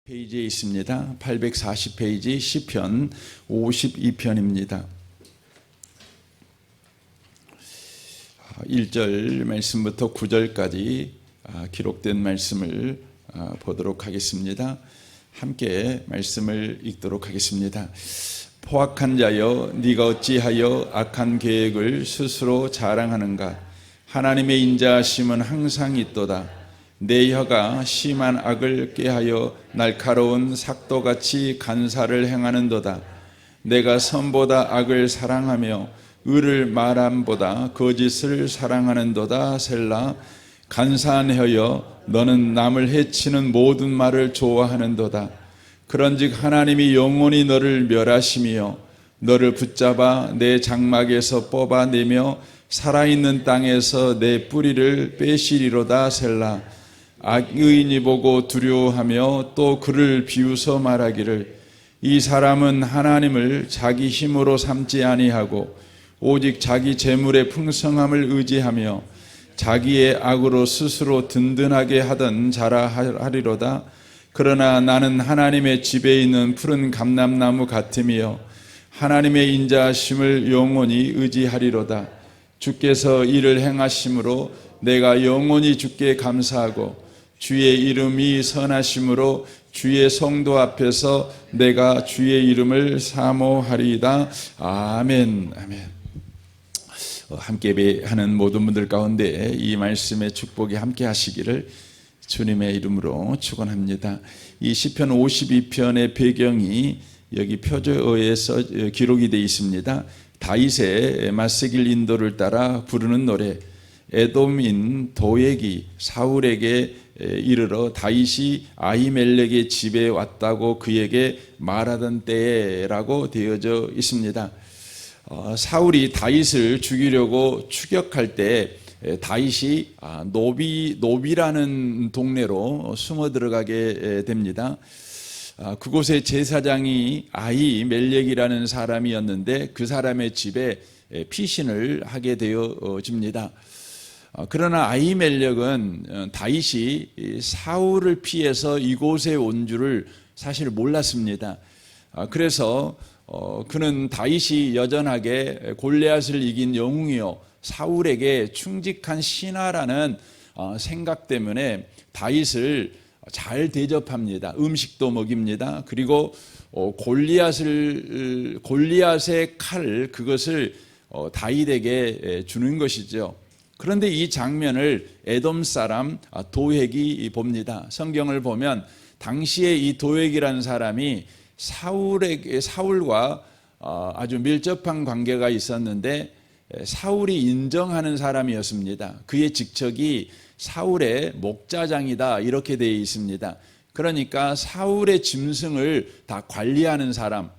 페이지에 있습니다. 840페이지 시편 52편입니다. 1절 말씀부터 9절까지 기록된 말씀을 보도록 하겠습니다. 함께 말씀을 읽도록 하겠습니다. 포악한 자여, 네가 어찌하여 악한 계획을 스스로 자랑하는가? 하나님의 인자하심은 항상 있도다. 내 혀가 심한 악을 꾀하여 날카로운 삭도같이 간사를 행하는도다. 내가 선보다 악을 사랑하며 의를 말함보다 거짓을 사랑하는도다. 셀라. 간사한 혀여, 너는 남을 해치는 모든 말을 좋아하는도다. 그런즉 하나님이 영원히 너를 멸하시며 너를 붙잡아 내 장막에서 뽑아내며 살아있는 땅에서 내 뿌리를 빼시리로다. 셀라. 악의인이 보고 두려워하며 또 그를 비웃어 말하기를 이 사람은 하나님을 자기 힘으로 삼지 아니하고 오직 자기 재물의 풍성함을 의지하며 자기의 악으로 스스로 든든하게 하던 자라 하리로다. 그러나 나는 하나님의 집에 있는 푸른 감람나무 같으며 하나님의 인자하심을 영원히 의지하리로다. 주께서 이를 행하심으로 내가 영원히 주께 감사하고 주의 이름이 선하심으로 주의 성도 앞에서 내가 주의 이름을 사모하리이다. 아멘. 아멘. 함께 예배하는 모든 분들 가운데 이 말씀의 축복이 함께 하시기를 주님의 이름으로 축원합니다. 이 시편 52편의 배경이 여기 표저어에서 기록이 되어 있습니다. 다윗의 맞새길 인도를 따라 부르는 노래. 에돔인 도액이 사울에게 이르러 다윗이 아히멜렉의 집에 왔다고 그에게 말하던 때라고 되어져 있습니다. 사울이 다윗을 죽이려고 추격할 때 다윗이 노비라는 동네로 숨어 들어가게 됩니다. 그곳의 제사장이 아히멜렉이라는 사람이었는데 그 사람의 집에 피신을 하게 되어집니다. 그러나 아히멜렉은 다윗이 사울을 피해서 이곳에 온 줄을 사실 몰랐습니다. 그래서 그는 다윗이 여전하게 골리앗을 이긴 영웅이요 사울에게 충직한 신하라는 생각 때문에 다윗을 잘 대접합니다. 음식도 먹입니다. 그리고 골리앗의 칼 그것을 다윗에게 주는 것이죠. 그런데 이 장면을 에돔 사람 도액이 봅니다. 성경을 보면 당시에 이 도액이라는 사람이 사울과 아주 밀접한 관계가 있었는데 사울이 인정하는 사람이었습니다. 그의 직책이 사울의 목자장이다 이렇게 되어 있습니다. 그러니까 사울의 짐승을 다 관리하는 사람,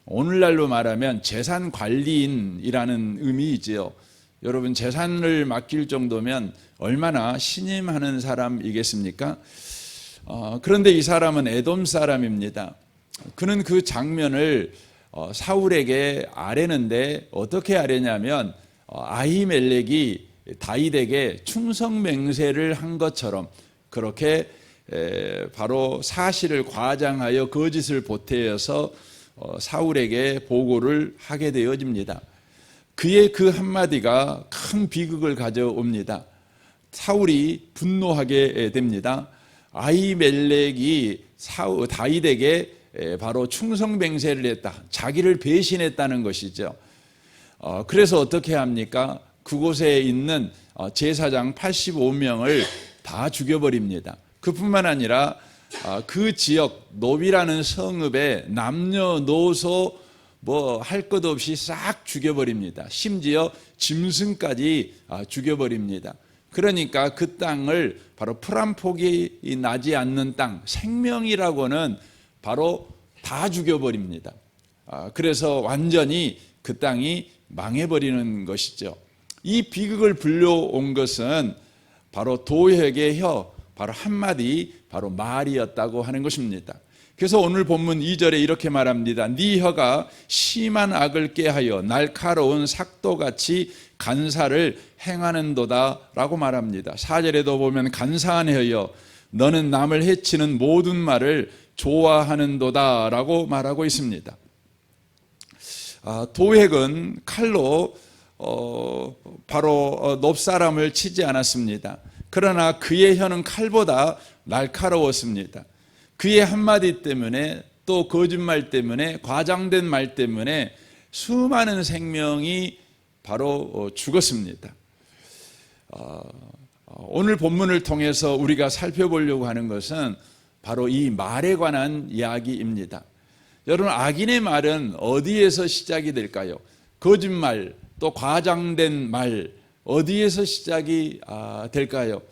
오늘날로 말하면 재산 관리인이라는 의미이지요. 여러분 재산을 맡길 정도면 얼마나 신임하는 사람이겠습니까? 그런데 이 사람은 에돔 사람입니다. 그는 그 장면을 사울에게 아뢰는데 어떻게 아뢰냐면 아히멜렉이 다윗에게 충성 맹세를 한 것처럼 그렇게 바로 사실을 과장하여 거짓을 보태어서 사울에게 보고를 하게 되어집니다. 그의 그 한마디가 큰 비극을 가져옵니다. 사울이 분노하게 됩니다. 아히멜렉이 다윗에게 바로 충성맹세를 했다. 자기를 배신했다는 것이죠. 그래서 어떻게 합니까? 그곳에 있는 제사장 85명을 다 죽여버립니다. 그뿐만 아니라 그 지역 노비라는 성읍에 남녀노소 할 것 없이 싹 죽여버립니다. 심지어 짐승까지 죽여버립니다. 그러니까 그 땅을 바로 풀 한 폭이 나지 않는 땅, 생명이라고는 바로 다 죽여버립니다. 그래서 완전히 그 땅이 망해버리는 것이죠. 이 비극을 불러온 것은 바로 도액의 혀, 바로 한마디, 바로 말이었다고 하는 것입니다. 그래서 오늘 본문 2절에 이렇게 말합니다. 네 혀가 심한 악을 꾀하여 날카로운 삭도같이 간사를 행하는도다 라고 말합니다. 4절에도 보면 간사한 혀여, 너는 남을 해치는 모든 말을 좋아하는도다라고 말하고 있습니다. 도획은 칼로 바로 높사람을 치지 않았습니다. 그러나 그의 혀는 칼보다 날카로웠습니다. 그의 한마디 때문에, 또 거짓말 때문에, 과장된 말 때문에 수많은 생명이 바로 죽었습니다. 오늘 본문을 통해서 우리가 살펴보려고 하는 것은 바로 이 말에 관한 이야기입니다. 여러분, 악인의 말은 어디에서 시작이 될까요? 거짓말, 또 과장된 말, 어디에서 시작이 될까요?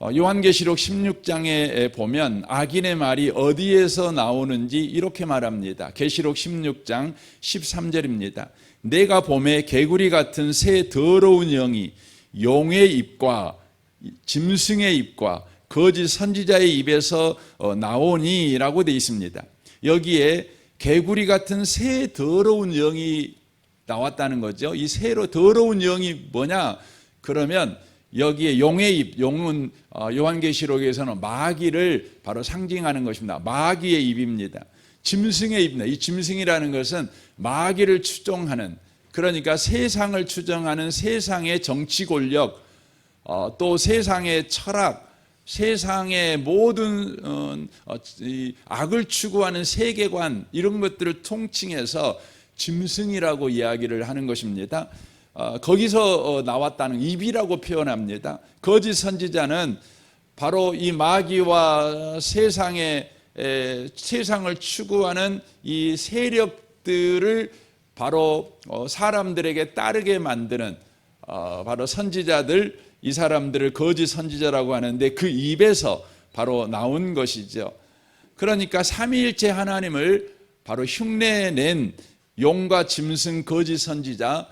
요한계시록 16장에 보면 악인의 말이 어디에서 나오는지 이렇게 말합니다. 계시록 16장 13절입니다. 내가 봄에 개구리 같은 새 더러운 영이 용의 입과 짐승의 입과 거짓 선지자의 입에서 나오니 라고 되어 있습니다. 여기에 개구리 같은 새 더러운 영이 나왔다는 거죠. 이 새로 더러운 영이 뭐냐? 그러면 여기에 용의 입, 용은 요한계시록에서는 마귀를 바로 상징하는 것입니다. 마귀의 입입니다. 짐승의 입입니다. 이 짐승이라는 것은 마귀를 추종하는, 그러니까 세상을 추종하는 세상의 정치 권력, 또 세상의 철학, 세상의 모든 악을 추구하는 세계관, 이런 것들을 통칭해서 짐승이라고 이야기를 하는 것입니다. 거기서 나왔다는 입이라고 표현합니다. 거짓 선지자는 바로 이 마귀와 세상을 추구하는 이 세력들을 바로 사람들에게 따르게 만드는 바로 선지자들, 이 사람들을 거짓 선지자라고 하는데 그 입에서 바로 나온 것이죠. 그러니까 삼위일체 하나님을 바로 흉내낸 용과 짐승 거짓 선지자,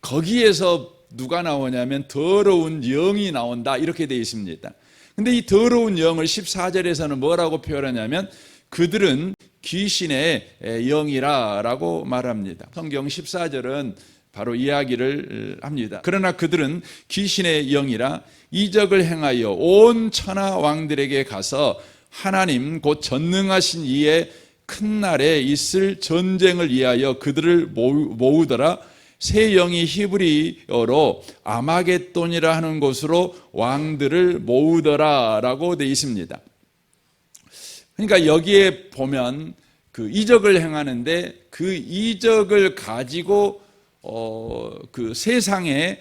거기에서 누가 나오냐면 더러운 영이 나온다, 이렇게 되어 있습니다. 근데 이 더러운 영을 14절에서는 뭐라고 표현하냐면 그들은 귀신의 영이라 라고 말합니다. 성경 14절은 바로 이야기를 합니다. 그러나 그들은 귀신의 영이라 이적을 행하여 온 천하 왕들에게 가서 하나님 곧 전능하신 이의 큰 날에 있을 전쟁을 위하여 그들을 모으더라. 새 영이 히브리어로 아마겟돈이라 하는 곳으로 왕들을 모으더라 라고 되어 있습니다. 그러니까 여기에 보면 그 이적을 행하는데 그 이적을 가지고 그 세상에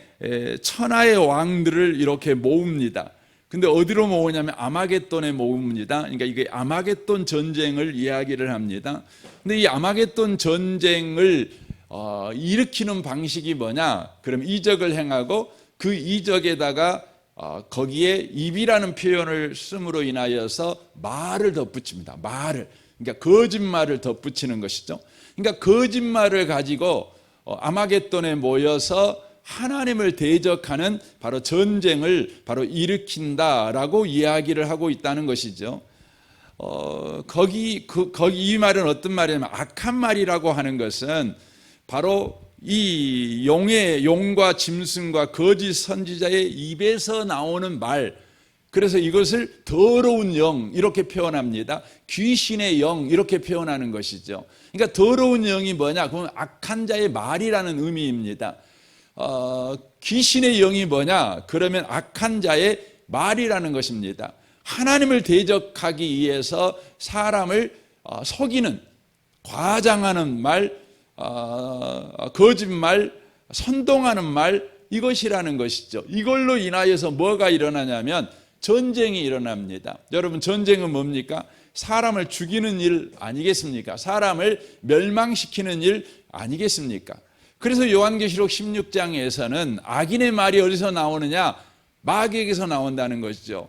천하의 왕들을 이렇게 모읍니다. 근데 어디로 모으냐면 아마겟돈에 모읍니다. 그러니까 이게 아마겟돈 전쟁을 이야기를 합니다. 근데 이 아마겟돈 전쟁을 일으키는 방식이 뭐냐? 그럼 이적을 행하고 그 이적에다가 거기에 입이라는 표현을 씀으로 인하여서 말을 덧붙입니다. 말을. 그러니까 거짓말을 덧붙이는 것이죠. 그러니까 거짓말을 가지고 아마겟돈에 모여서 하나님을 대적하는 바로 전쟁을 바로 일으킨다라고 이야기를 하고 있다는 것이죠. 거기 이 말은 어떤 말이냐면 악한 말이라고 하는 것은 바로 이 용과 짐승과 거짓 선지자의 입에서 나오는 말, 그래서 이것을 더러운 영 이렇게 표현합니다. 귀신의 영 이렇게 표현하는 것이죠. 그러니까 더러운 영이 뭐냐? 그건 악한 자의 말이라는 의미입니다. 귀신의 영이 뭐냐? 그러면 악한 자의 말이라는 것입니다. 하나님을 대적하기 위해서 사람을 속이는, 과장하는 말, 거짓말, 선동하는 말, 이것이라는 것이죠. 이걸로 인하여서 뭐가 일어나냐면 전쟁이 일어납니다. 여러분, 전쟁은 뭡니까? 사람을 죽이는 일 아니겠습니까? 사람을 멸망시키는 일 아니겠습니까? 그래서 요한계시록 16장에서는 악인의 말이 어디서 나오느냐? 마귀에게서 나온다는 것이죠.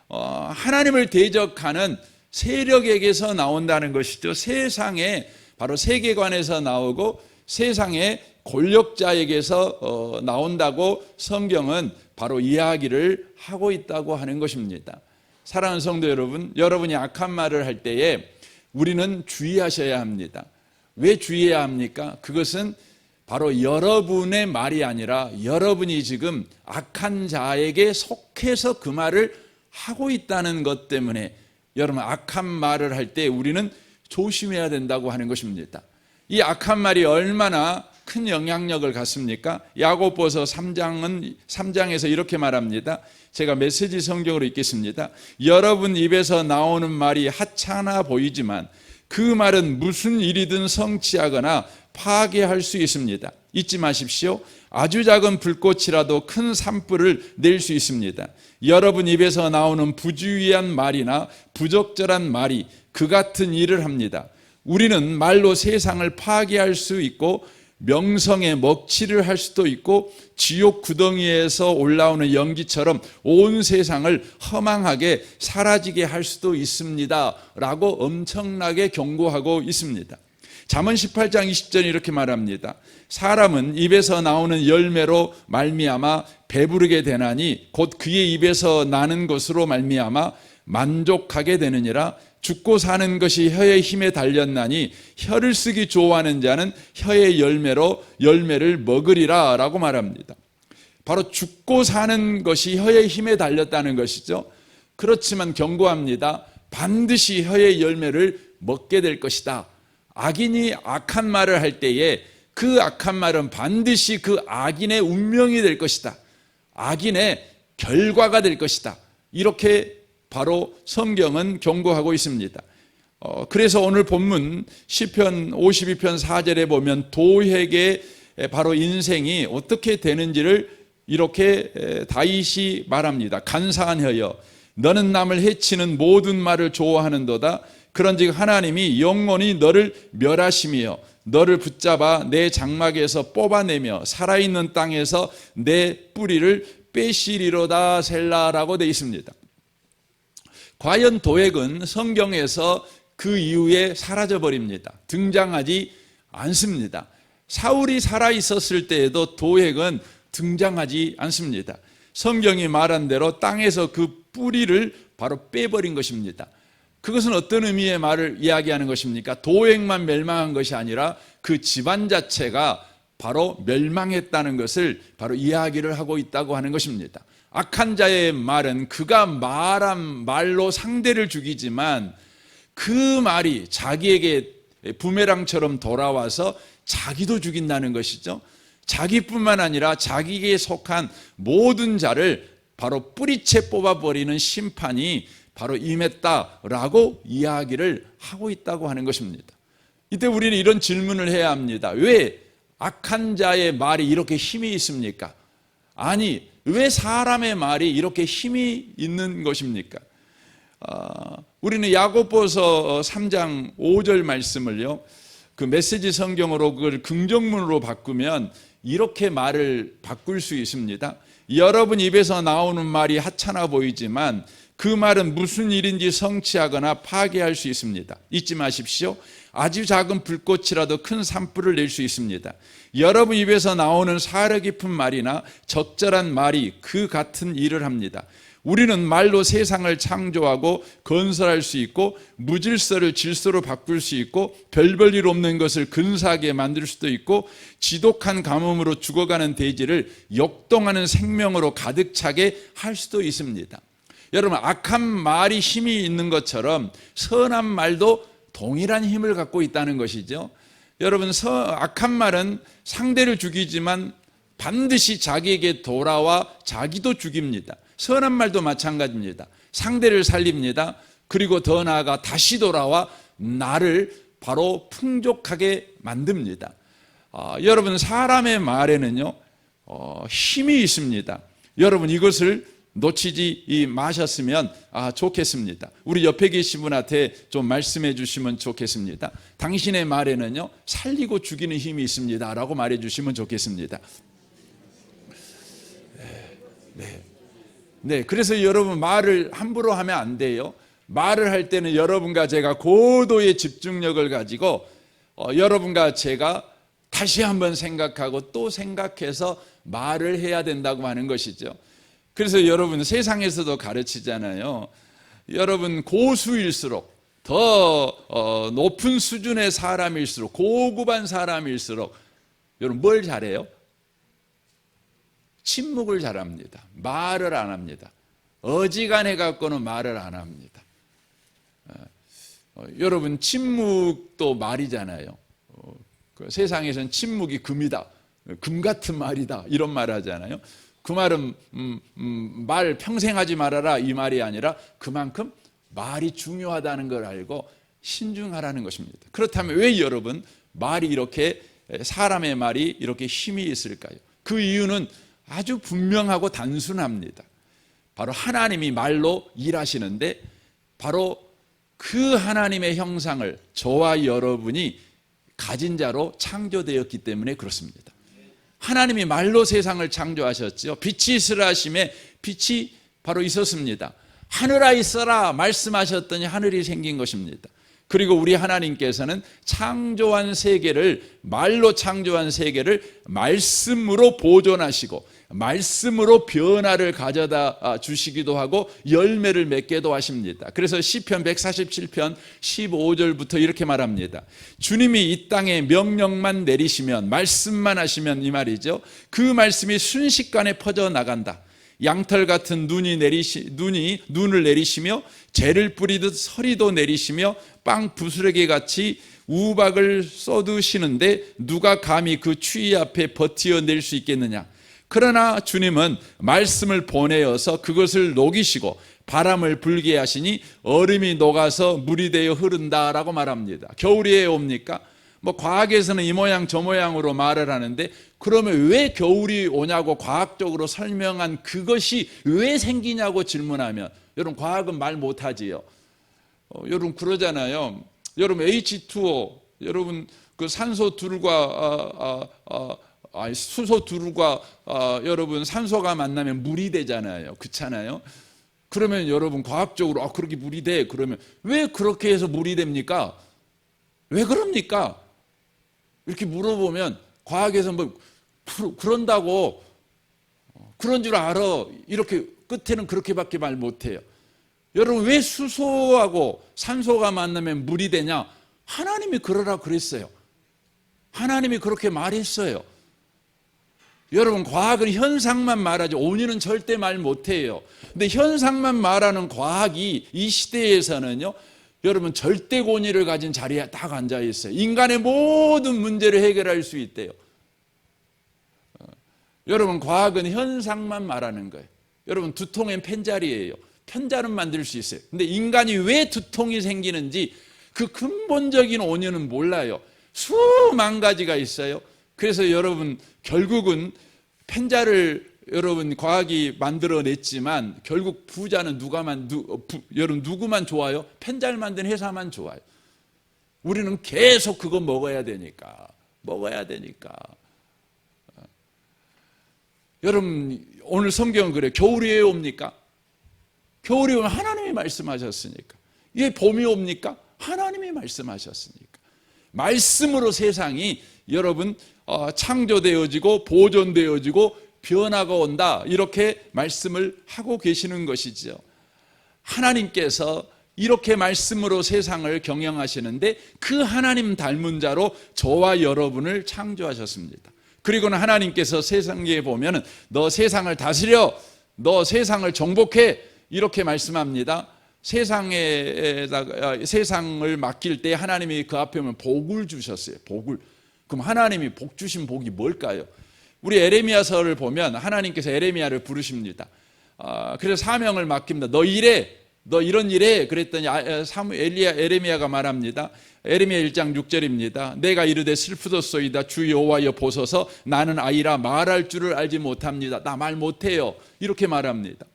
하나님을 대적하는 세력에게서 나온다는 것이죠. 세상에 바로 세계관에서 나오고 세상의 권력자에게서 나온다고 성경은 바로 이야기를 하고 있다고 하는 것입니다. 사랑하는 성도 여러분, 여러분이 악한 말을 할 때에 우리는 주의하셔야 합니다. 왜 주의해야 합니까? 그것은 바로 여러분의 말이 아니라 여러분이 지금 악한 자에게 속해서 그 말을 하고 있다는 것 때문에 여러분, 악한 말을 할 때 우리는 조심해야 된다고 하는 것입니다. 이 악한 말이 얼마나 큰 영향력을 갖습니까? 야고보서 3장에서 이렇게 말합니다. 제가 메시지 성경으로 읽겠습니다. 여러분 입에서 나오는 말이 하찮아 보이지만 그 말은 무슨 일이든 성취하거나 파괴할 수 있습니다. 잊지 마십시오. 아주 작은 불꽃이라도 큰 산불을 낼 수 있습니다. 여러분 입에서 나오는 부주의한 말이나 부적절한 말이 그 같은 일을 합니다. 우리는 말로 세상을 파괴할 수 있고 명성에 먹칠을 할 수도 있고 지옥 구덩이에서 올라오는 연기처럼 온 세상을 허망하게 사라지게 할 수도 있습니다 라고 엄청나게 경고하고 있습니다. 잠언 18장 20절에 이렇게 말합니다. 사람은 입에서 나오는 열매로 말미암아 배부르게 되나니 곧 그의 입에서 나는 것으로 말미암아 만족하게 되느니라. 죽고 사는 것이 혀의 힘에 달렸나니 혀를 쓰기 좋아하는 자는 혀의 열매로 열매를 먹으리라 라고 말합니다. 바로 죽고 사는 것이 혀의 힘에 달렸다는 것이죠. 그렇지만 경고합니다. 반드시 혀의 열매를 먹게 될 것이다. 악인이 악한 말을 할 때에 그 악한 말은 반드시 그 악인의 운명이 될 것이다. 악인의 결과가 될 것이다. 이렇게 바로 성경은 경고하고 있습니다. 그래서 오늘 본문 시편 52편 4절에 보면 도획의 바로 인생이 어떻게 되는지를 이렇게 다윗이 말합니다. 간사한 혀여, 너는 남을 해치는 모든 말을 좋아하는도다. 그런즉 하나님이 영원히 너를 멸하시며 너를 붙잡아 내 장막에서 뽑아내며 살아있는 땅에서 내 뿌리를 빼시리로다 셀라라고 되어 있습니다. 과연 도액은 성경에서 그 이후에 사라져버립니다. 등장하지 않습니다. 사울이 살아있었을 때에도 도액은 등장하지 않습니다. 성경이 말한 대로 땅에서 그 뿌리를 바로 빼버린 것입니다. 그것은 어떤 의미의 말을 이야기하는 것입니까? 도액만 멸망한 것이 아니라 그 집안 자체가 바로 멸망했다는 것을 바로 이야기를 하고 있다고 하는 것입니다. 악한 자의 말은 그가 말한 말로 상대를 죽이지만 그 말이 자기에게 부메랑처럼 돌아와서 자기도 죽인다는 것이죠. 자기뿐만 아니라 자기에게 속한 모든 자를 바로 뿌리채 뽑아버리는 심판이 바로 임했다라고 이야기를 하고 있다고 하는 것입니다. 이때 우리는 이런 질문을 해야 합니다. 왜 악한 자의 말이 이렇게 힘이 있습니까? 아니, 왜 사람의 말이 이렇게 힘이 있는 것입니까? 우리는 야고보서 3장 5절 말씀을요, 그 메시지 성경으로 그걸 긍정문으로 바꾸면 이렇게 말을 바꿀 수 있습니다. 여러분 입에서 나오는 말이 하찮아 보이지만 그 말은 무슨 일인지 성취하거나 파괴할 수 있습니다. 잊지 마십시오. 아주 작은 불꽃이라도 큰 산불을 낼 수 있습니다. 여러분 입에서 나오는 사려 깊은 말이나 적절한 말이 그 같은 일을 합니다. 우리는 말로 세상을 창조하고 건설할 수 있고 무질서를 질서로 바꿀 수 있고 별 볼 일 없는 것을 근사하게 만들 수도 있고 지독한 가뭄으로 죽어가는 대지를 역동하는 생명으로 가득 차게 할 수도 있습니다. 여러분, 악한 말이 힘이 있는 것처럼 선한 말도 동일한 힘을 갖고 있다는 것이죠. 여러분, 악한 말은 상대를 죽이지만 반드시 자기에게 돌아와 자기도 죽입니다. 선한 말도 마찬가지입니다. 상대를 살립니다. 그리고 더 나아가 다시 돌아와 나를 바로 풍족하게 만듭니다. 여러분, 사람의 말에는요 힘이 있습니다. 여러분, 이것을 놓치지 마셨으면 좋겠습니다. 우리 옆에 계신 분한테 좀 말씀해 주시면 좋겠습니다. 당신의 말에는요 살리고 죽이는 힘이 있습니다 라고 말해 주시면 좋겠습니다. 네, 그래서 여러분 말을 함부로 하면 안 돼요. 말을 할 때는 여러분과 제가 고도의 집중력을 가지고 여러분과 제가 다시 한번 생각하고 또 생각해서 말을 해야 된다고 하는 것이죠. 그래서 여러분 세상에서도 가르치잖아요. 여러분 고수일수록 더 높은 수준의 사람일수록 고급한 사람일수록 여러분 뭘 잘해요? 침묵을 잘합니다. 말을 안 합니다. 어지간해 갖고는 말을 안 합니다. 여러분 침묵도 말이잖아요. 그 세상에서는 침묵이 금이다, 금 같은 말이다 이런 말 하잖아요. 그 말은 말 평생 하지 말아라 이 말이 아니라 그만큼 말이 중요하다는 걸 알고 신중하라는 것입니다. 그렇다면 왜 여러분 말이 이렇게, 사람의 말이 이렇게 힘이 있을까요? 그 이유는 아주 분명하고 단순합니다. 바로 하나님이 말로 일하시는데 바로 그 하나님의 형상을 저와 여러분이 가진 자로 창조되었기 때문에 그렇습니다. 하나님이 말로 세상을 창조하셨죠. 빛이 있으라 하심에 빛이 바로 있었습니다. 하늘아 있어라 말씀하셨더니 하늘이 생긴 것입니다. 그리고 우리 하나님께서는 창조한 세계를, 말로 창조한 세계를 말씀으로 보존하시고 말씀으로 변화를 가져다 주시기도 하고 열매를 맺게도 하십니다. 그래서 시편 147편 15절부터 이렇게 말합니다. 주님이 이 땅에 명령만 내리시면, 말씀만 하시면, 이 말이죠, 그 말씀이 순식간에 퍼져나간다. 양털 같은 눈을 내리시며 재를 뿌리듯 서리도 내리시며 빵 부스러기 같이 우박을 쏟으시는데 누가 감히 그 추위 앞에 버티어낼 수 있겠느냐. 그러나 주님은 말씀을 보내어서 그것을 녹이시고 바람을 불게 하시니 얼음이 녹아서 물이 되어 흐른다라고 말합니다. 겨울이 왜 옵니까? 과학에서는 이 모양 저 모양으로 말을 하는데, 그러면 왜 겨울이 오냐고 과학적으로 설명한 그것이 왜 생기냐고 질문하면, 여러분 과학은 말 못하지요. 여러분 그러잖아요. 여러분 H2O, 여러분 그 산소 둘과 수소 둘과 여러분 산소가 만나면 물이 되잖아요. 그렇잖아요. 그러면 여러분 과학적으로 그렇게 물이 돼. 그러면 왜 그렇게 해서 물이 됩니까? 왜 그럽니까? 이렇게 물어보면 과학에서 그런다고, 그런 줄 알아, 이렇게 끝에는 그렇게밖에 말 못해요. 여러분 왜 수소하고 산소가 만나면 물이 되냐? 하나님이 그러라 그랬어요. 하나님이 그렇게 말했어요. 여러분 과학은 현상만 말하죠. 원인은 절대 말 못해요. 근데 현상만 말하는 과학이 이 시대에서는요, 여러분 절대 권위를 가진 자리에 딱 앉아 있어요. 인간의 모든 문제를 해결할 수 있대요. 여러분 과학은 현상만 말하는 거예요. 여러분 두통엔 펜자리예요. 편자는 만들 수 있어요. 근데 인간이 왜 두통이 생기는지 그 근본적인 원인은 몰라요. 수만 가지가 있어요. 그래서 여러분 결국은 펜자를 여러분 과학이 만들어냈지만 결국 부자는 여러분 누구만 좋아요? 펜자를 만든 회사만 좋아요. 우리는 계속 그거 먹어야 되니까. 여러분 오늘 성경은 그래요. 겨울이 왜 옵니까? 겨울이 오면 하나님이 말씀하셨으니까. 왜 봄이 옵니까? 하나님이 말씀하셨으니까. 말씀으로 세상이 여러분 창조되어지고 보존되어지고 변화가 온다, 이렇게 말씀을 하고 계시는 것이죠. 하나님께서 이렇게 말씀으로 세상을 경영하시는데 그 하나님 닮은 자로 저와 여러분을 창조하셨습니다. 그리고는 하나님께서 세상에 보면은 너 세상을 다스려, 너 세상을 정복해, 이렇게 말씀합니다. 세상을 맡길 때 하나님이 그 앞에 오면 복을 주셨어요. 복을. 그럼 하나님이 복 주신 복이 뭘까요? 우리 에레미야서를 보면 하나님께서 에레미야를 부르십니다. 그래서 사명을 맡깁니다. 너 이래, 너 이런 일해. 그랬더니 에레미야가 말합니다. 에레미야 1장 6절입니다. 내가 이르되 슬프도소이다. 주 여호와여 보소서. 나는 아이라 말할 줄을 알지 못합니다. 나 말 못해요. 이렇게 말합니다.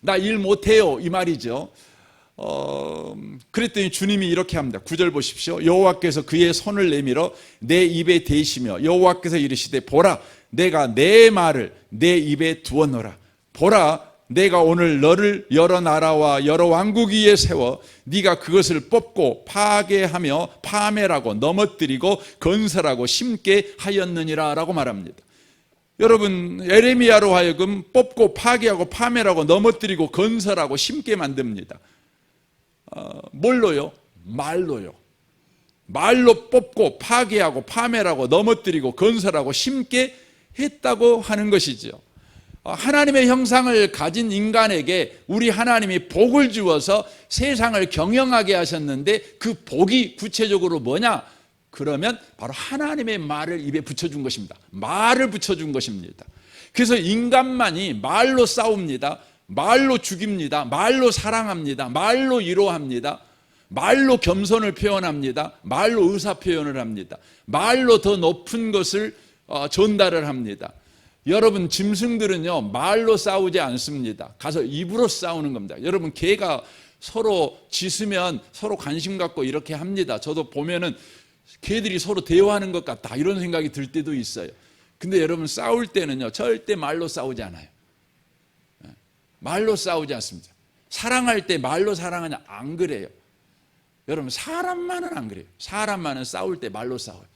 나 일 못해요, 이 말이죠. 그랬더니 주님이 이렇게 합니다. 9절 보십시오. 여호와께서 그의 손을 내밀어 내 입에 대시며 여호와께서 이르시되 보라, 내가 내 말을 내 입에 두었노라. 보라, 내가 오늘 너를 여러 나라와 여러 왕국 위에 세워 네가 그것을 뽑고 파괴하며 파멸하고 넘어뜨리고 건설하고 심게 하였느니라 라고 말합니다. 여러분 에레미야로 하여금 뽑고 파괴하고 파멸하고 넘어뜨리고 건설하고 심게 만듭니다. 뭘로요? 말로요. 말로 뽑고 파괴하고 파멸하고 넘어뜨리고 건설하고 심게 했다고 하는 것이죠. 하나님의 형상을 가진 인간에게 우리 하나님이 복을 주어서 세상을 경영하게 하셨는데 그 복이 구체적으로 뭐냐? 그러면 바로 하나님의 말을 입에 붙여준 것입니다. 말을 붙여준 것입니다. 그래서 인간만이 말로 싸웁니다. 말로 죽입니다. 말로 사랑합니다. 말로 위로합니다. 말로 겸손을 표현합니다. 말로 의사 표현을 합니다. 말로 더 높은 것을 전달을 합니다. 여러분, 짐승들은요 말로 싸우지 않습니다. 가서 입으로 싸우는 겁니다. 여러분, 개가 서로 짖으면 서로 관심 갖고 이렇게 합니다. 저도 보면은 개들이 서로 대화하는 것 같다 이런 생각이 들 때도 있어요. 근데 여러분, 싸울 때는요 절대 말로 싸우지 않아요. 말로 싸우지 않습니다. 사랑할 때 말로 사랑하냐? 안 그래요. 여러분, 사람만은 안 그래요. 사람만은 싸울 때 말로 싸워요.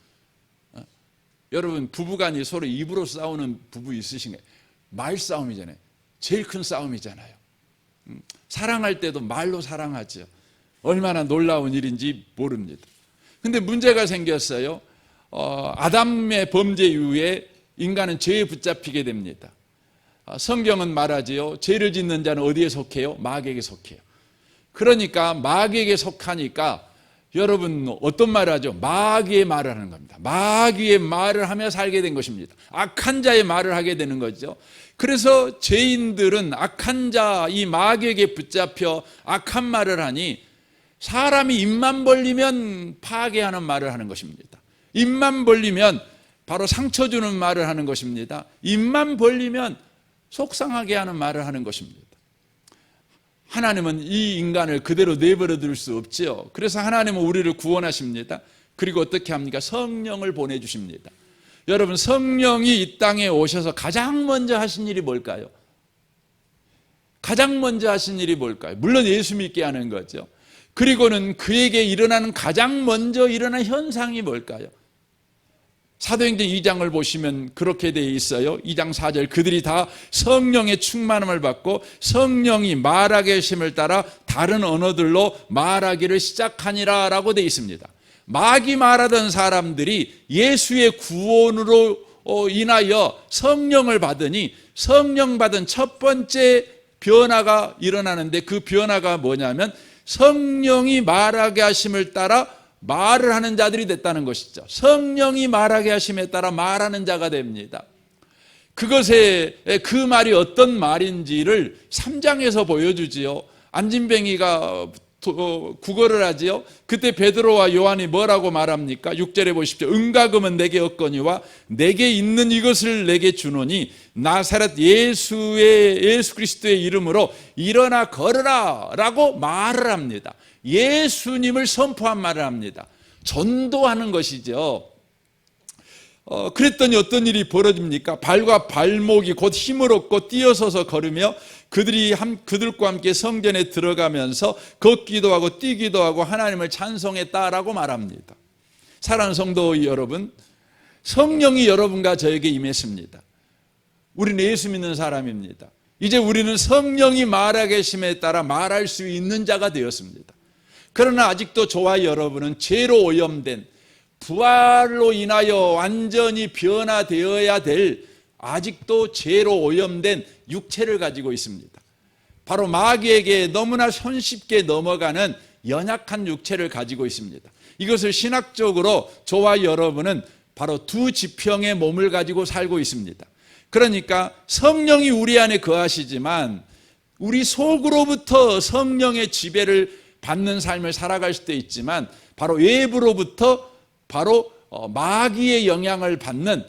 여러분, 부부간이 서로 입으로 싸우는 부부 있으신가요? 말싸움이잖아요. 제일 큰 싸움이잖아요. 사랑할 때도 말로 사랑하죠. 얼마나 놀라운 일인지 모릅니다. 근데 문제가 생겼어요. 아담의 범죄 이후에 인간은 죄에 붙잡히게 됩니다. 성경은 말하지요. 죄를 짓는 자는 어디에 속해요? 마귀에게 속해요. 그러니까 마귀에게 속하니까 여러분 어떤 말을 하죠? 마귀의 말을 하는 겁니다. 마귀의 말을 하며 살게 된 것입니다. 악한 자의 말을 하게 되는 거죠. 그래서 죄인들은 악한 자, 이 마귀에게 붙잡혀 악한 말을 하니 사람이 입만 벌리면 파괴하는 말을 하는 것입니다. 입만 벌리면 바로 상처 주는 말을 하는 것입니다. 입만 벌리면 속상하게 하는 말을 하는 것입니다. 하나님은 이 인간을 그대로 내버려 둘 수 없지요. 그래서 하나님은 우리를 구원하십니다. 그리고 어떻게 합니까? 성령을 보내주십니다. 여러분, 성령이 이 땅에 오셔서 가장 먼저 하신 일이 뭘까요? 가장 먼저 하신 일이 뭘까요? 물론 예수 믿게 하는 거죠. 그리고는 그에게 일어나는 가장 먼저 일어난 현상이 뭘까요? 사도행전 2장을 보시면 그렇게 되어 있어요. 2장 4절, 그들이 다 성령의 충만함을 받고 성령이 말하게 하심을 따라 다른 언어들로 말하기를 시작하니라 라고 되어 있습니다. 마귀 말하던 사람들이 예수의 구원으로 인하여 성령을 받으니 성령 받은 첫 번째 변화가 일어나는데, 그 변화가 뭐냐면 성령이 말하게 하심을 따라 말을 하는 자들이 됐다는 것이죠. 성령이 말하게 하심에 따라 말하는 자가 됩니다. 그것에 그 말이 어떤 말인지를 3장에서 보여주지요. 안진뱅이가 구걸을 하지요. 그때 베드로와 요한이 뭐라고 말합니까? 6절에 보십시오. 은과 금은 내게 없거니와 내게 있는 이것을 내게 주노니 나사렛 예수 그리스도의 이름으로 일어나 걸으라 라고 말을 합니다. 예수님을 선포한 말을 합니다. 전도하는 것이죠. 그랬더니 어떤 일이 벌어집니까? 발과 발목이 곧 힘을 얻고 뛰어서서 걸으며 그들과 함께 성전에 들어가면서 걷기도 하고 뛰기도 하고 하나님을 찬송했다라고 말합니다. 사랑하는 성도 여러분, 성령이 여러분과 저에게 임했습니다. 우리는 예수 믿는 사람입니다. 이제 우리는 성령이 말하게 하심에 따라 말할 수 있는 자가 되었습니다. 그러나 아직도 저와 여러분은 죄로 오염된, 부활로 인하여 완전히 변화되어야 될 아직도 죄로 오염된 육체를 가지고 있습니다. 바로 마귀에게 너무나 손쉽게 넘어가는 연약한 육체를 가지고 있습니다. 이것을 신학적으로 저와 여러분은 바로 두 지평의 몸을 가지고 살고 있습니다. 그러니까 성령이 우리 안에 거하시지만 우리 속으로부터 성령의 지배를 받는 삶을 살아갈 수도 있지만 바로 외부로부터 바로 마귀의 영향을 받는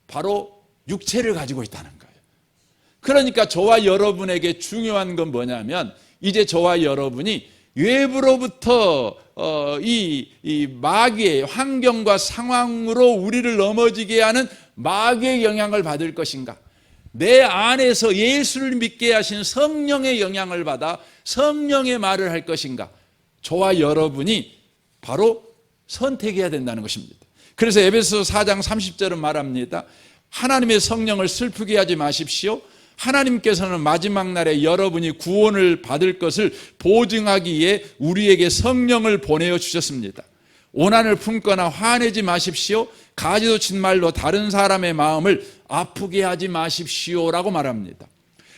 바로 육체를 가지고 있다는 거예요. 그러니까 저와 여러분에게 중요한 건 뭐냐면 이제 저와 여러분이 외부로부터 이 마귀의 환경과 상황으로 우리를 넘어지게 하는 마귀의 영향을 받을 것인가, 내 안에서 예수를 믿게 하신 성령의 영향을 받아 성령의 말을 할 것인가, 저와 여러분이 바로 선택해야 된다는 것입니다. 그래서 에베소서 4장 30절은 말합니다. 하나님의 성령을 슬프게 하지 마십시오. 하나님께서는 마지막 날에 여러분이 구원을 받을 것을 보증하기 위해 우리에게 성령을 보내어 주셨습니다. 오난을 품거나 화내지 마십시오. 가지도 친 말로 다른 사람의 마음을 아프게 하지 마십시오라고 말합니다.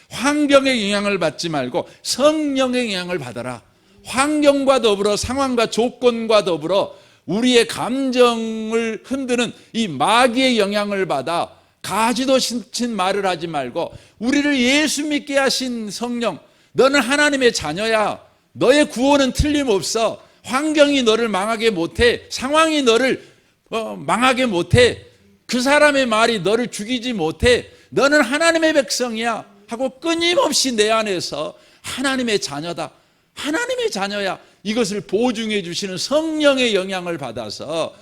환경의 영향을 받지 말고 성령의 영향을 받아라. 환경과 더불어 상황과 조건과 더불어 우리의 감정을 흔드는 이 마귀의 영향을 받아 가지도 친 말을 하지 말고 우리를 예수 믿게 하신 성령, 너는 하나님의 자녀야. 너의 구원은 틀림없어. 환경이 너를 망하게 못해. 상황이 너를 망하게 못해. 그 사람의 말이 너를 죽이지 못해. 너는 하나님의 백성이야 하고 끊임없이 내 안에서 하나님의 자녀다, 하나님의 자녀야, 이것을 보증해 주시는 성령의 영향을 받아서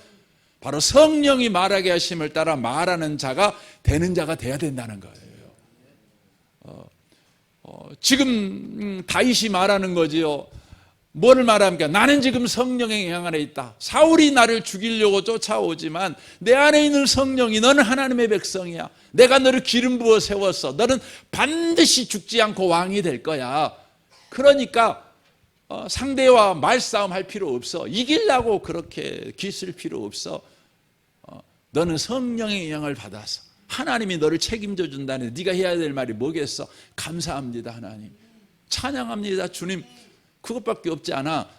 바로 성령이 말하게 하심을 따라 말하는 자가 되는 자가 돼야 된다는 거예요. 지금 다윗이 말하는 거지요. 뭐를 말합니까? 나는 지금 성령의 영향 아래 있다. 사울이 나를 죽이려고 쫓아오지만 내 안에 있는 성령이 너는 하나님의 백성이야. 내가 너를 기름 부어 세웠어. 너는 반드시 죽지 않고 왕이 될 거야. 그러니까 상대와 말싸움 할 필요 없어. 이기려고 그렇게 기쓸 필요 없어. 너는 성령의 영향을 받아서 하나님이 너를 책임져 준다는데 네가 해야 될 말이 뭐겠어? 감사합니다 하나님, 찬양합니다 주님, 그것밖에 없지 않아.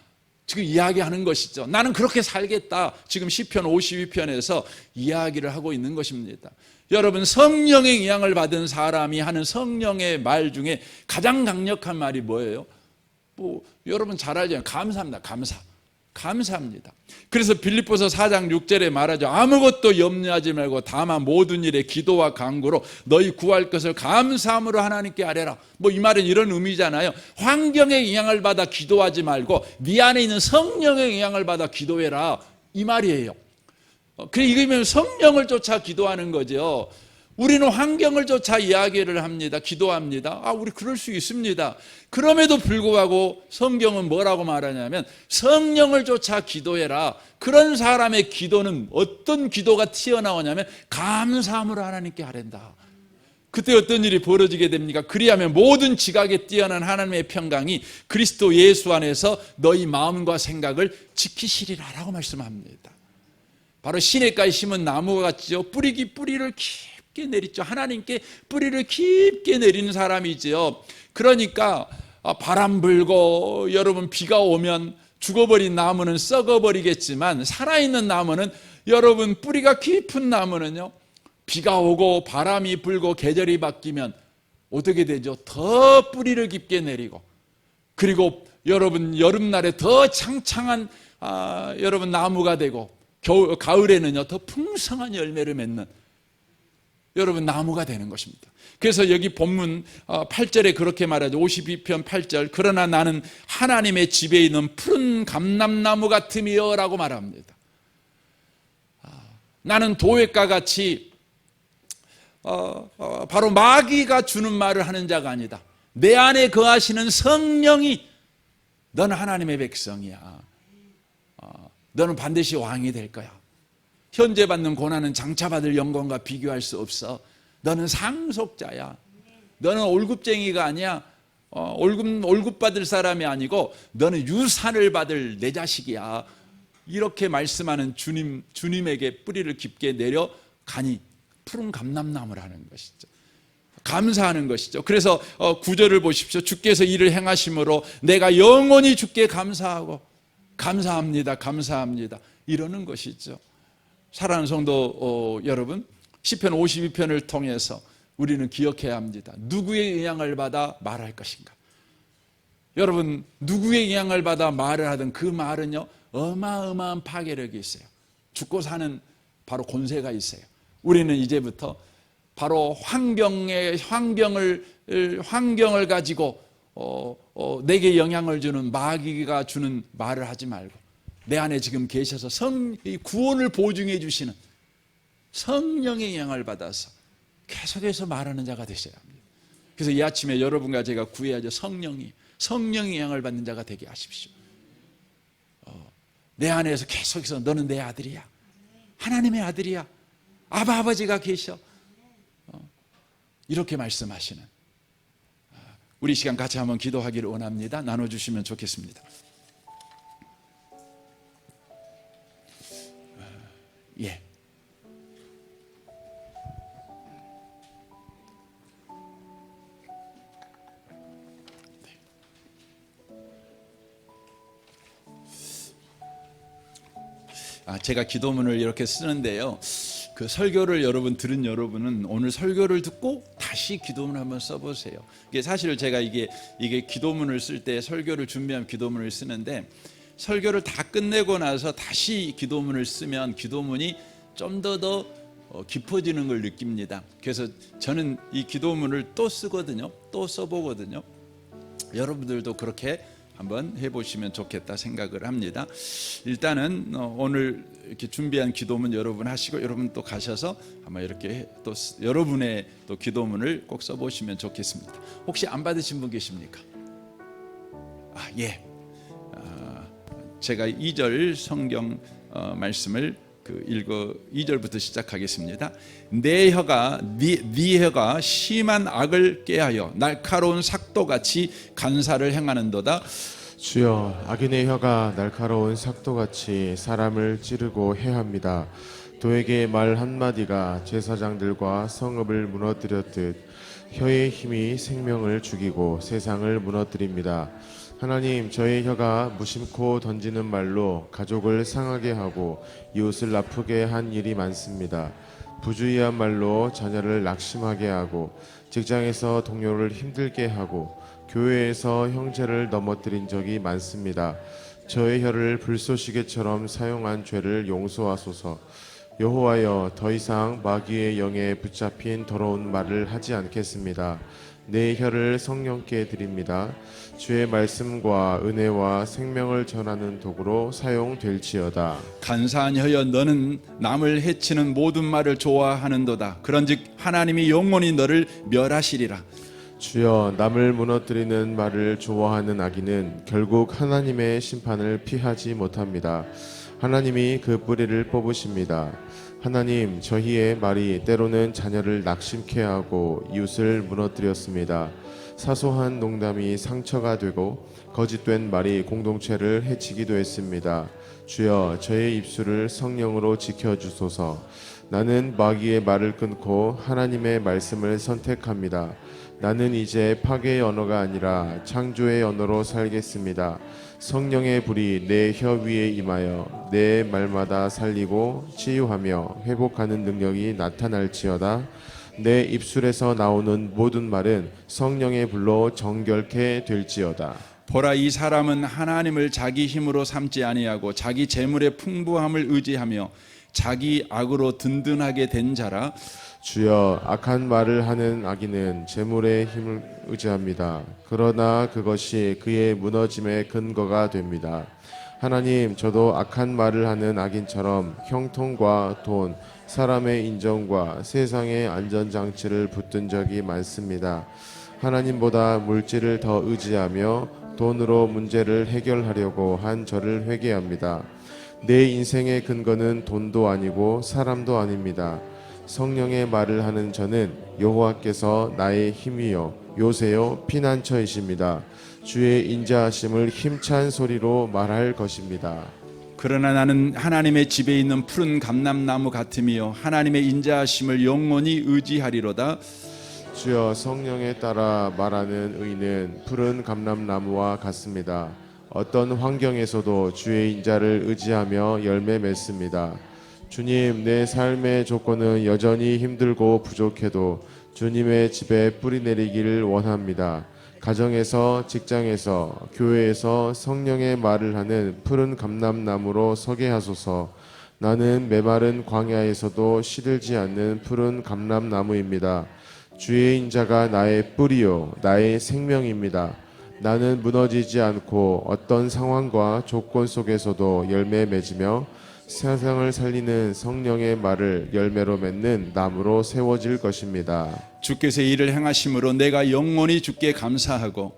지금 이야기하는 것이죠. 나는 그렇게 살겠다. 지금 시편 52편에서 이야기를 하고 있는 것입니다. 여러분, 성령의 영향을 받은 사람이 하는 성령의 말 중에 가장 강력한 말이 뭐예요? 여러분 잘 알잖아요. 감사합니다. 감사합니다. 그래서 빌립보서 4장 6절에 말하죠. 아무것도 염려하지 말고 다만 모든 일에 기도와 간구로 너희 구할 것을 감사함으로 하나님께 아뢰라. 이 말은 이런 의미잖아요. 환경의 영향을 받아 기도하지 말고 네 안에 있는 성령의 영향을 받아 기도해라, 이 말이에요. 이거면 성령을 쫓아 기도하는 거죠. 우리는 환경을 쫓아 이야기를 합니다. 기도합니다. 우리 그럴 수 있습니다. 그럼에도 불구하고 성경은 뭐라고 말하냐면 성령을 쫓아 기도해라. 그런 사람의 기도는 어떤 기도가 튀어나오냐면 감사함으로 하나님께 아뢰다. 그때 어떤 일이 벌어지게 됩니까? 그리하면 모든 지각에 뛰어난 하나님의 평강이 그리스도 예수 안에서 너희 마음과 생각을 지키시리라 라고 말씀합니다. 바로 시냇가에 심은 나무가 같지요. 뿌리를 깊게 내리죠. 하나님께 뿌리를 깊게 내리는 사람이지요. 그러니까 바람 불고 여러분 비가 오면 죽어버린 나무는 썩어버리겠지만 살아있는 나무는, 여러분 뿌리가 깊은 나무는요, 비가 오고 바람이 불고 계절이 바뀌면 어떻게 되죠? 더 뿌리를 깊게 내리고, 그리고 여러분 여름날에 더 창창한 여러분 나무가 되고, 가을에는요 더 풍성한 열매를 맺는 여러분 나무가 되는 것입니다. 그래서 여기 본문 8절에 그렇게 말하죠. 52편 8절. 그러나 나는 하나님의 집에 있는 푸른 감람나무 같으며 라고 말합니다. 나는 도액과 같이 바로 마귀가 주는 말을 하는 자가 아니다. 내 안에 거하시는 성령이 너는 하나님의 백성이야. 너는 반드시 왕이 될 거야. 현재 받는 고난은 장차 받을 영광과 비교할 수 없어. 너는 상속자야. 너는 월급쟁이가 아니야. 월급 받을 사람이 아니고 너는 유산을 받을 내 자식이야. 이렇게 말씀하는 주님에게 뿌리를 깊게 내려가니 푸른 감람나무라는 것이죠. 감사하는 것이죠. 그래서 9절을 보십시오. 주께서 이를 행하심으로 내가 영원히 주께 감사하고 감사합니다 이러는 것이죠. 사랑하는 성도 여러분, 시편 52편을 통해서 우리는 기억해야 합니다. 누구의 영향을 받아 말할 것인가? 여러분, 누구의 영향을 받아 말을 하든 그 말은요 어마어마한 파괴력이 있어요. 죽고 사는 바로 권세가 있어요. 우리는 이제부터 바로 환경을 가지고 내게 영향을 주는 마귀가 주는 말을 하지 말고 내 안에 지금 계셔서 구원을 보증해 주시는 성령의 영향을 받아서 계속해서 말하는 자가 되셔야 합니다. 그래서 이 아침에 여러분과 제가 구해야죠. 성령의 영향을 받는 자가 되게 하십시오. 내 안에서 계속해서 너는 내 아들이야. 하나님의 아들이야. 아버지가 계셔. 이렇게 말씀하시는 우리 시간 같이 한번 기도하기를 원합니다. 나눠주시면 좋겠습니다. 예. 제가 기도문을 이렇게 쓰는데요. 그 설교를 여러분 들은 여러분은 오늘 설교를 듣고 다시 기도문 한번 써보세요. 이게 사실 제가 이게 기도문을 쓸 때 설교를 준비하면 기도문을 쓰는데 설교를 다 끝내고 나서 다시 기도문을 쓰면 기도문이 좀 더 깊어지는 걸 느낍니다. 그래서 저는 이 기도문을 또 쓰거든요. 또 써보거든요. 여러분들도 그렇게 한번 해보시면 좋겠다 생각을 합니다. 일단은 오늘 이렇게 준비한 기도문 여러분 하시고 여러분 또 가셔서 아마 이렇게 또 여러분의 또 기도문을 꼭 써보시면 좋겠습니다. 혹시 안 받으신 분 계십니까? 예. 제가 2절 성경 말씀을 읽어 2절부터 시작하겠습니다. 네 혀가 심한 악을 꾀하여 날카로운 삭도같이 간사를 행하는도다. 주여, 악인의 혀가 날카로운 삭도같이 사람을 찌르고 해합니다. 도에게 말 한마디가 제사장들과 성읍을 무너뜨렸듯 혀의 힘이 생명을 죽이고 세상을 무너뜨립니다. 하나님, 저의 혀가 무심코 던지는 말로 가족을 상하게 하고 이웃을 아프게 한 일이 많습니다. 부주의한 말로 자녀를 낙심하게 하고 직장에서 동료를 힘들게 하고 교회에서 형제를 넘어뜨린 적이 많습니다. 저의 혀를 불쏘시개처럼 사용한 죄를 용서하소서. 여호와여, 더 이상 마귀의 영에 붙잡힌 더러운 말을 하지 않겠습니다. 내 혀를 성령께 드립니다. 주의 말씀과 은혜와 생명을 전하는 도구로 사용될지어다. 간사한 혀여, 너는 남을 해치는 모든 말을 좋아하는도다. 그런즉 하나님이 영원히 너를 멸하시리라. 주여, 남을 무너뜨리는 말을 좋아하는 악인은 결국 하나님의 심판을 피하지 못합니다. 하나님이 그 뿌리를 뽑으십니다. 하나님, 저희의 말이 때로는 자녀를 낙심케 하고 이웃을 무너뜨렸습니다. 사소한 농담이 상처가 되고 거짓된 말이 공동체를 해치기도 했습니다. 주여, 저의 입술을 성령으로 지켜주소서. 나는 마귀의 말을 끊고 하나님의 말씀을 선택합니다. 나는 이제 파괴의 언어가 아니라 창조의 언어로 살겠습니다. 성령의 불이 내 혀 위에 임하여 내 말마다 살리고 치유하며 회복하는 능력이 나타날지어다. 내 입술에서 나오는 모든 말은 성령의 불로 정결케 될지어다. 보라, 이 사람은 하나님을 자기 힘으로 삼지 아니하고 자기 재물의 풍부함을 의지하며 자기 악으로 든든하게 된 자라. 주여, 악한 말을 하는 악인은 재물의 힘을 의지합니다. 그러나 그것이 그의 무너짐의 근거가 됩니다. 하나님, 저도 악한 말을 하는 악인처럼 형통과 돈, 사람의 인정과 세상의 안전장치를 붙든 적이 많습니다. 하나님보다 물질을 더 의지하며 돈으로 문제를 해결하려고 한 저를 회개합니다. 내 인생의 근거는 돈도 아니고 사람도 아닙니다. 성령의 말을 하는 저는 여호와께서 나의 힘이요 요새요 피난처이십니다. 주의 인자하심을 힘찬 소리로 말할 것입니다. 그러나 나는 하나님의 집에 있는 푸른 감람나무 같으며 하나님의 인자하심을 영원히 의지하리로다. 주여, 성령에 따라 말하는 의는 푸른 감람나무와 같습니다. 어떤 환경에서도 주의 인자를 의지하며 열매 맺습니다. 주님, 내 삶의 조건은 여전히 힘들고 부족해도 주님의 집에 뿌리 내리기를 원합니다. 가정에서, 직장에서, 교회에서 성령의 말을 하는 푸른 감람나무로 서게 하소서. 나는 메마른 광야에서도 시들지 않는 푸른 감람나무입니다. 주의 인자가 나의 뿌리요 나의 생명입니다. 나는 무너지지 않고 어떤 상황과 조건 속에서도 열매 맺으며 세상을 살리는 성령의 말을 열매로 맺는 나무로 세워질 것입니다. 주께서 일을 행하심으로 내가 영원히 주께 감사하고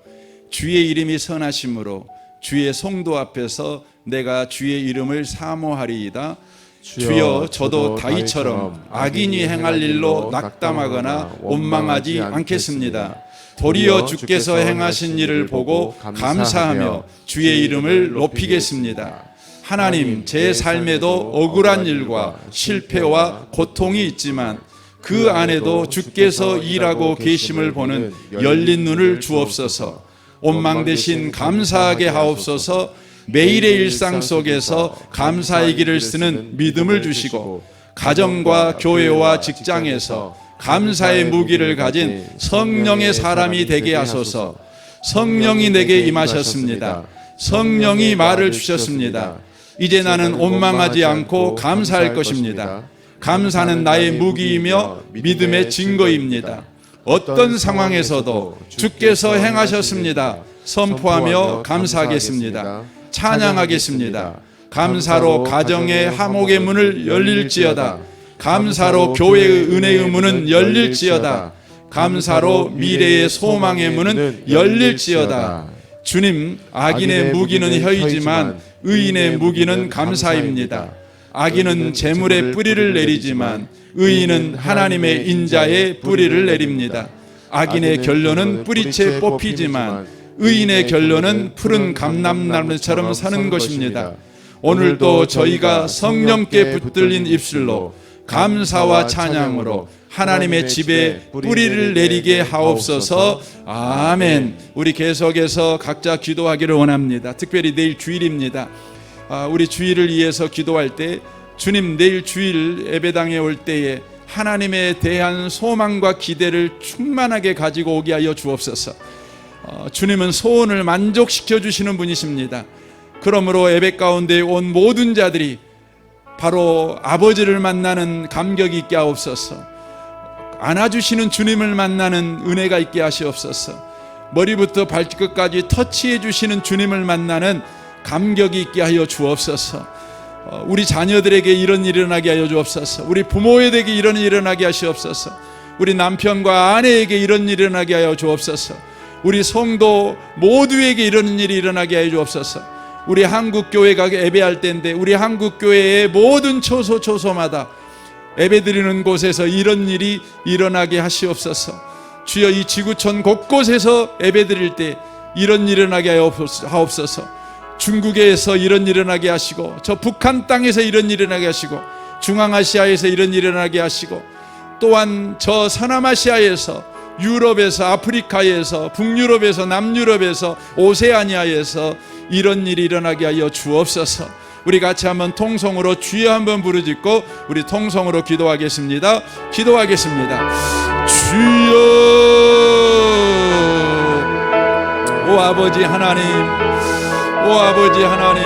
주의 이름이 선하심으로 주의 성도 앞에서 내가 주의 이름을 사모하리이다. 주여, 저도 다윗처럼 악인이 행할 일로 낙담하거나 원망하지 않겠습니다. 도리어 주께서 행하신 일을 보고 감사하며 주의 이름을 높이겠습니다. 하나님, 제 삶에도 억울한 일과 실패와 고통이 있지만 그 안에도 주께서 일하고 계심을 보는 열린 눈을 주옵소서. 원망 대신 감사하게 하옵소서. 매일의 일상 속에서 감사의 길을 쓰는 믿음을 주시고 가정과 교회와 직장에서 감사의 무기를 가진 성령의 사람이 되게 하소서. 성령이 내게 임하셨습니다. 성령이 말을 주셨습니다. 이제 나는 원망하지 않고 감사할 것입니다. 감사는 나의 무기이며 믿음의 증거입니다. 어떤 상황에서도 주께서 행하셨습니다. 선포하며 감사하겠습니다. 찬양하겠습니다. 감사로 가정의 화목의 문을 열릴지어다. 감사로 교회의 은혜의 문은 열릴지어다. 감사로 미래의 소망의 문은 열릴지어다. 주님, 악인의 무기는 혀이지만 의인의 무기는 감사입니다. 악인은 재물의 뿌리를 내리지만 의인은 하나님의 인자의 뿌리를 내립니다. 악인의 결론은 뿌리채 뽑히지만 의인의 결론은 푸른 감람나무처럼 사는 것입니다. 오늘도 저희가 성령께 붙들린 입술로 감사와 찬양으로 하나님의 집에 뿌리를 내리게 하옵소서. 아멘. 우리 계속해서 각자 기도하기를 원합니다. 특별히 내일 주일입니다. 우리 주일을 위해서 기도할 때 주님, 내일 주일 예배당에 올 때에 하나님에 대한 소망과 기대를 충만하게 가지고 오게 하여 주옵소서. 주님은 소원을 만족시켜 주시는 분이십니다. 그러므로 예배 가운데 온 모든 자들이 바로 아버지를 만나는 감격이 있게 하옵소서. 안아주시는 주님을 만나는 은혜가 있게 하시옵소서. 머리부터 발끝까지 터치해 주시는 주님을 만나는 감격이 있게 하여 주옵소서. 우리 자녀들에게 이런 일이 일어나게 하여 주옵소서. 우리 부모에게 이런 일이 일어나게 하시옵소서. 우리 남편과 아내에게 이런 일이 일어나게 하여 주옵소서. 우리 성도 모두에게 이런 일이 일어나게 하여 주옵소서. 우리 한국교회가 예배할 때인데 우리 한국교회의 모든 초소마다 예배드리는 곳에서 이런 일이 일어나게 하시옵소서. 주여, 이 지구촌 곳곳에서 예배드릴 때 이런 일이 일어나게 하옵소서. 중국에서 이런 일이 일어나게 하시고 저 북한 땅에서 이런 일이 일어나게 하시고 중앙아시아에서 이런 일이 일어나게 하시고 또한 저 서남아시아에서 유럽에서 아프리카에서 북유럽에서 남유럽에서 오세아니아에서 이런 일이 일어나게 하여 주옵소서. 우리 같이 한번 통성으로 주여 한번 부르짖고 우리 통성으로 기도하겠습니다. 기도하겠습니다. 주여, 오 아버지 하나님, 오 아버지 하나님,